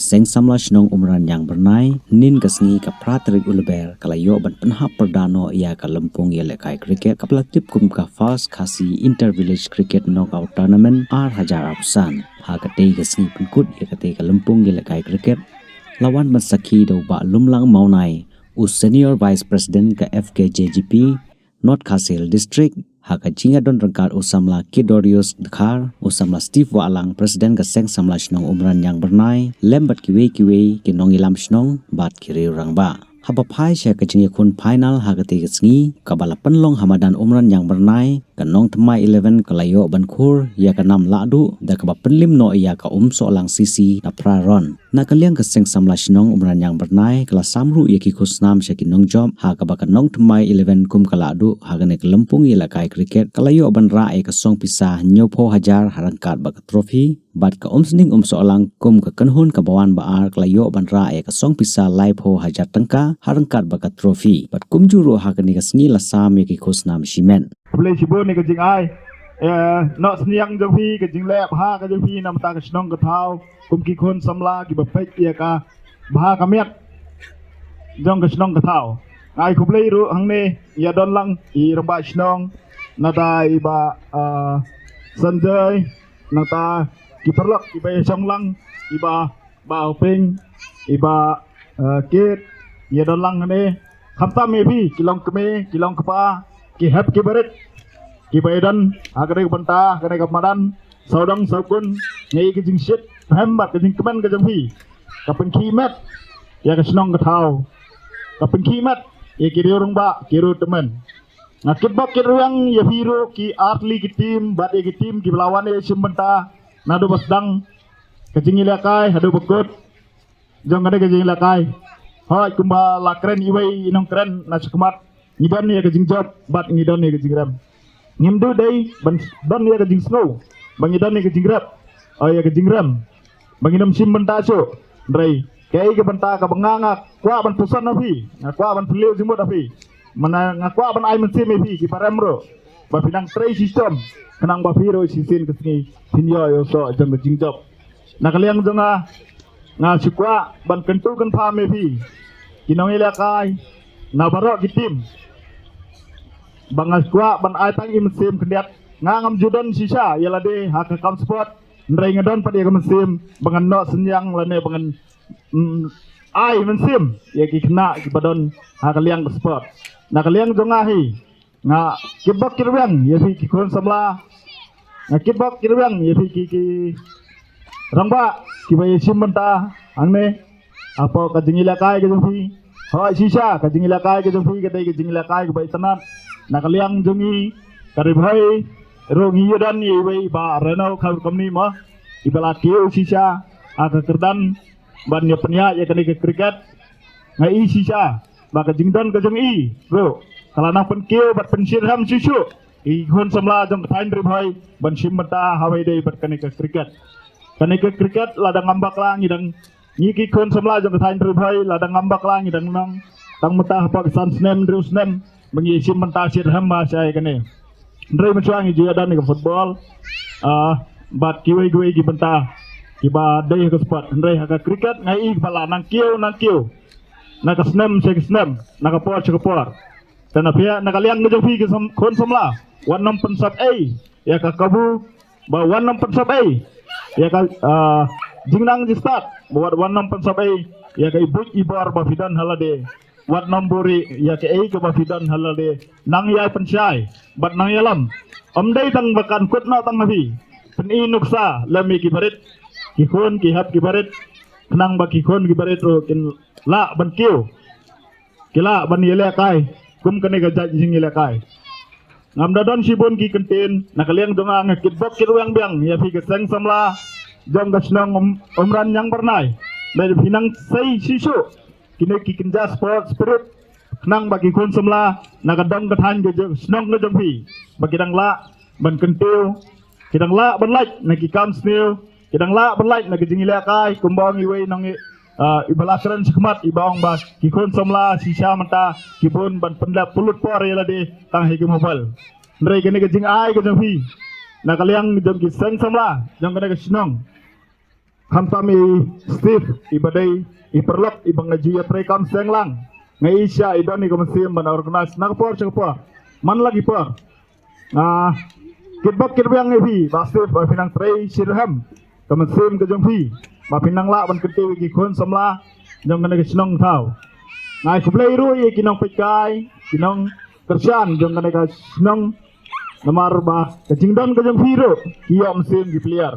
seng samla shnong umran yang bernai nin kasngi ka pratrik ulber kalayo ban penhap perdano ia ka lempung ye lekai cricket kapla tip kum ka first khasi inter village cricket knockout tournament ar hajar afsan ha ka tei kasngi penkut ye ka tei ka lempung ye lekai cricket lawan masaki do ba lumlang maunai us senior vice president ka FKJGP North Khasil district haka jinga don rangkar usamla Kidorius Dekhar usamla Steve Walang presiden ka seng samla shnong umran yang bernai lembat kiwe ki nong ilam shnong bat kiri rangba haba phai sha ka jinga khun final haka te gisngi kabala penlong hamadan umran yang bernai ka nong thmai 11 kalayo bankhur ya ka nam ladu da ka penlim no ya ka so lang sisi na praron na kaliang ka seng samla shnong umran yang bernai kala samru ya ki khusnam sha ki nong job ha ka ba ka nong thmai 11 kum kala du ha ga ne lempung ila kai cricket kalayo ban ra e ka song pisah nyopho hajar harangkat ba ka trophy bat ka sning so lang kum ka kanhun ka bawan ba ar kalayo ban ra e ka song pisah live ho hajar tangka harangkat ba ka trophy bat kum juru ha ka ne ka sngi la sam ya ki khusnam shimen play sibo ni ka jing ai no sniang jong phi ka jing lep ha ka jong phi nam ta ka snong ka thau kum ki khon samla ki ba pek ya ka bha ka miat jong ka snong ka thau ai ku play ru hang ne ya don lang i ramba snong na ta i ba sanjay na ta ki perlok ki ba song lang i ba ping i ba kit ya don lang ne khamta me phi kilong kme kilong kpa ki hap ki barit ki baidan agare banta agare kamadan saudang saukun ngei ki jing shit hambat ki jing keman ka jang phi ka pen ki mat ya ka snong ka thau ka pen ki mat ya ki riung ba ki ru temen ngakit bak ki ruang ya hero ki atli ki tim bat ki tim ki lawan e sim banta nadu basdang ka jing ilakai hadu bekut jong ada ka jing ilakai hoi kumba lakren iwai inong kren na chukmat ngidan ya kajing job bat ngidan ya kajing ram ngimdu dai ban ya kajing snow bang ngidan ya kajing rap oh ya kajing ram bang idam sim benta so drai kai ke benta ka banganga kwa ban pusan na phi kwa ban phileu jimot api mana ngakwa ban ai men sim phi ki paramro ba pinang tray system kanang ba phi ro sisin kesni pinyo yo so jang kajing job na kaliang jonga nga sikwa ban kentu kan pha me phi kinong ila kai na barok gitim bangas kwa ban ai tang im sim kendiat ngangam judan sisa yala de hak kam sport ndrai ngadon padi kam sim bangan no senyang lane bangan ai men sim ya ki kena ki badon hak liang sport na kaliang jonga hi nga kibak kirwang ya fi ki kon samla nga kibak kirwang ya fi ki rangba ki bay sim banta angne apa ka jingila kai ke fi hoi sisa ka jingila kai ke fi ka dai ke jingila kai ke bay tanat na kaliang jongi kari bhai rongi yodan ye wei ba renau khau kamni ma ibala kiu sisa aka kerdan ban ya penya ya kani ke cricket ngai sisa ba ka jingdan ka jongi bro kala na pen kiu bat pen sirham susu i khon samla jong thain ri bhai ban sim mata hawai dei bat kani ke cricket ladang ngambak lang idang nyiki khon samla jong thain ri bhai ladang ngambak lang idang nang tang mata Pakistan snem drus nem mengisi mentasir hamba saya kene ndrai mencuangi jiadan ke football bat kiwe ki benta ki ba dai ke sport ndrai haka cricket ngai bala nang kiu na ka snem se snem na ka por tan apia na kalian ngejong fi ke kon samla wan nam pensap ya ka kabu ba wan nam pensap ya ka jingnang di start buat wan nam pensap ya ka ibu ibar ba fidan halade wat nombori ya ke ke bafidan halale nang ya pensyai bat nang yalam omdai tang bakan kutna tang nabi pen nuksa lami ki barit ki khon ki hap ki barit nang ba ki khon ki barit ro kin la ban kiu kila ban yele kai kum kane ga jaj jing yele kai ngam dadon sibon ki kentin nakaliang donga ngakit bok ki ruang biang ya fi ke seng samla jom ga snong umran yang bernai dari pinang sei sisu kini kikin jas sport spirit nang bagi kon semla nagadong kathan ge snong ge jongpi bagi dang la ban kentiu kidang la ban like na ki kam snail kidang la ban like na ge jingila kai kumbang iwe nang ibalakran sikmat ibang ba ki kon semla sisa mata kibun ban pendap pulut por yala de tang he ge mobile ndrai ge ne ge jing ai ge jongpi na kaliang jong ki seng semla jong ge snong Hamtam Steve ibadai iperlok ibang najuya trekam senglang ngai isya idon ni kemesim ban organize nakapor cakapor man lagi por kitbak yang evi Steve pinang trei sirham kemesim ke jongpi pinang la ban kete ki kon samla jong kana kisnong tau ngai kublai ru ye kinong pekai kinong kerjaan jong kana kisnong namar ba kejingdon ke jongpi ru iya mesim di player